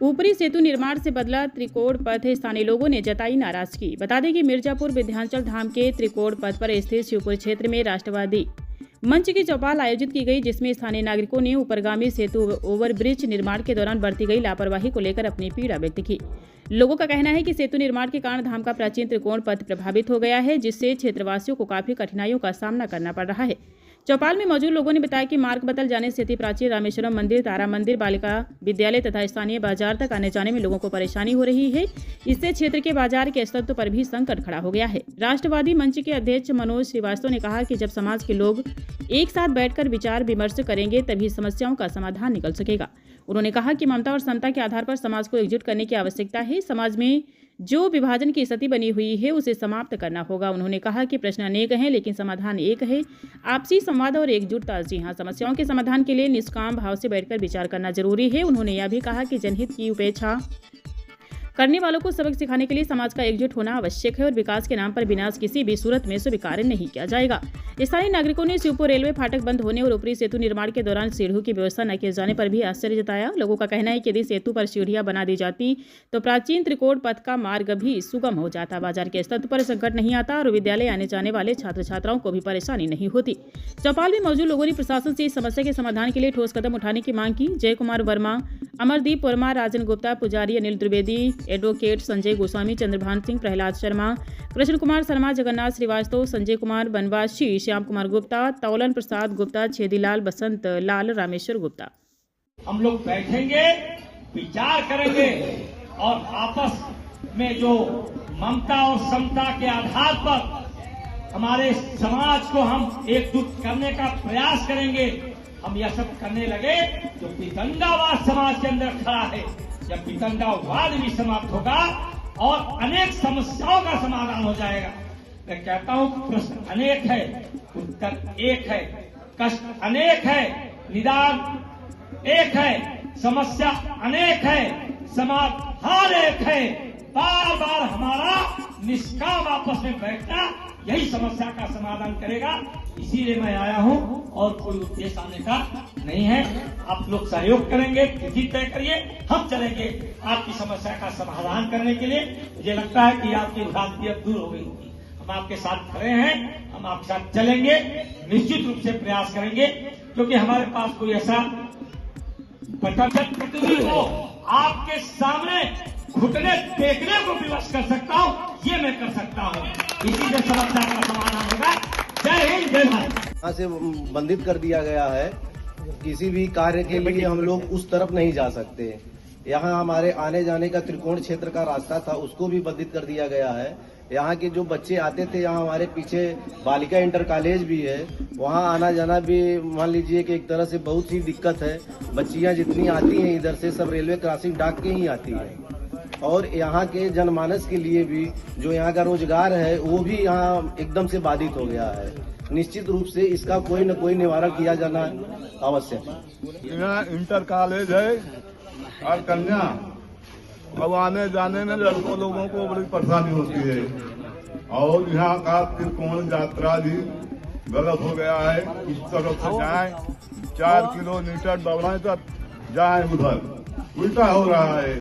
ऊपरी सेतु निर्माण से बदला त्रिकोण पथ, स्थानीय लोगों ने जताई नाराजगी। बता दें कि मिर्जापुर विंध्याचल धाम के त्रिकोण पथ पर स्थित शिवपुर क्षेत्र में राष्ट्रवादी मंच की चौपाल आयोजित की गई, जिसमें स्थानीय नागरिकों ने ऊपरगामी सेतु ओवरब्रिज निर्माण के दौरान बरती गई लापरवाही को लेकर अपनी पीड़ा व्यक्त की। लोगों का कहना है कि सेतु निर्माण के कारण धाम का प्राचीन त्रिकोण पथ प्रभावित हो गया है, जिससे क्षेत्रवासियों को काफी कठिनाइयों का सामना करना पड़ रहा है। चौपाल में मौजूद लोगों ने बताया कि मार्ग बदल जाने से अति प्राचीन रामेश्वरम मंदिर, तारा मंदिर, बालिका विद्यालय तथा स्थानीय बाजार तक आने जाने में लोगों को परेशानी हो रही है। इससे क्षेत्र के बाजार के अस्तित्व पर भी संकट खड़ा हो गया है। राष्ट्रवादी मंच के अध्यक्ष मनोज श्रीवास्तव ने कहा कि जब समाज के लोग एक साथ बैठकर विचार विमर्श करेंगे तभी समस्याओं का समाधान निकल सकेगा। उन्होंने कहा कि ममता और समता के आधार पर समाज को एकजुट करने की आवश्यकता है। समाज में जो विभाजन की स्थिति बनी हुई है उसे समाप्त करना होगा। उन्होंने कहा कि प्रश्न अनेक हैं लेकिन समाधान एक है, आपसी संवाद और एकजुटता। जी हां, समस्याओं के समाधान के लिए निष्काम भाव से बैठकर विचार करना जरूरी है। उन्होंने यह भी कहा कि जनहित की उपेक्षा करने वालों को सबक सिखाने के लिए समाज का एकजुट होना आवश्यक है और विकास के नाम पर विनाश किसी भी सूरत में स्वीकार नहीं किया जाएगा। स्थानीय नागरिकों ने शिवपुर रेलवे फाटक बंद होने और ऊपरी सेतु निर्माण के दौरान सीढ़ियों की व्यवस्था न किए जाने पर भी आश्चर्य जताया। लोगों का कहना है कि यदि सेतु पर सीढ़ियां बना दी जाती तो प्राचीन त्रिकोण पथ का मार्ग भी सुगम हो जाता, बाजार के स्तर पर संकट नहीं आता और विद्यालय आने जाने वाले छात्र छात्राओं को भी परेशानी नहीं होती। चौपाल में मौजूद लोगों ने प्रशासन से इस समस्या के समाधान के लिए ठोस कदम उठाने की मांग की। जय कुमार वर्मा, अमरदीप वर्मा, राजन गुप्ता, पुजारी अनिल द्विवेदी, एडवोकेट संजय गोस्वामी, चंद्रभान सिंह, प्रहलाद शर्मा, कृष्ण कुमार शर्मा, जगन्नाथ श्रीवास्तव, संजय कुमार बनवासी, श्याम कुमार गुप्ता, तौलन प्रसाद गुप्ता, छेदीलाल, बसंत लाल, रामेश्वर गुप्ता। हम लोग बैठेंगे, विचार करेंगे और आपस में जो ममता और समता के आधार पर हमारे समाज को हम एकजुट करने का प्रयास करेंगे। हम यह सब करने लगे जो वितंडावाद समाज के अंदर खड़ा है, जब वितंडावाद भी समाप्त होगा और अनेक समस्याओं का समाधान हो जाएगा। मैं कहता हूं प्रश्न अनेक है, उत्तर एक है, कष्ट अनेक है, निदान एक है, समस्या अनेक है, समाधान एक है। बार बार हमारा निष्काम आपस में बैठना यही समस्या का समाधान करेगा। इसीलिए मैं आया हूं और कोई उद्देश्य आने का नहीं है। आप लोग सहयोग करेंगे, तिथि तय करिए, हम चलेंगे आपकी समस्या का समाधान करने के लिए। मुझे लगता है कि आपकी भ्रांति अब दूर हो गई होगी। हम आपके साथ खड़े हैं, हम आपके साथ चलेंगे, निश्चित रूप से प्रयास करेंगे, क्योंकि हमारे पास कोई ऐसा प्रतिनिधि हो आपके सामने घुटने देखने को विवश कर सकता हूं, ये मैं कर सकता हूं। इसी से समस्या का समाधान होगा। जय हिंद, जय भारत। यहाँ से बंधित कर दिया गया है, किसी भी कार्य के लिए हम लोग उस तरफ नहीं जा सकते। यहाँ हमारे आने जाने का त्रिकोण क्षेत्र का रास्ता था, उसको भी बंधित कर दिया गया है। यहाँ के जो बच्चे आते थे, यहाँ हमारे पीछे बालिका इंटर कॉलेज भी है, वहाँ आना जाना भी मान लीजिए कि एक तरह से बहुत ही दिक्कत है। बच्चियाँ जितनी आती हैं इधर से सब रेलवे क्रॉसिंग डाक के ही आती है और यहाँ के जनमानस के लिए भी जो यहाँ का रोजगार है वो भी यहाँ एकदम से बाधित हो गया है। निश्चित रूप से इसका कोई न कोई निवारण किया जाना आवश्यक है। यहाँ इंटर कॉलेज है और कन्या, अब आने जाने में लड़कों लोगों को बड़ी परेशानी होती है और यहाँ का त्रिकोण यात्रा भी गलत हो गया है। इस तरफ से जाए 4 किलोमीटर दौड़ाए तब जाए, उधर उल्टा हो रहा है।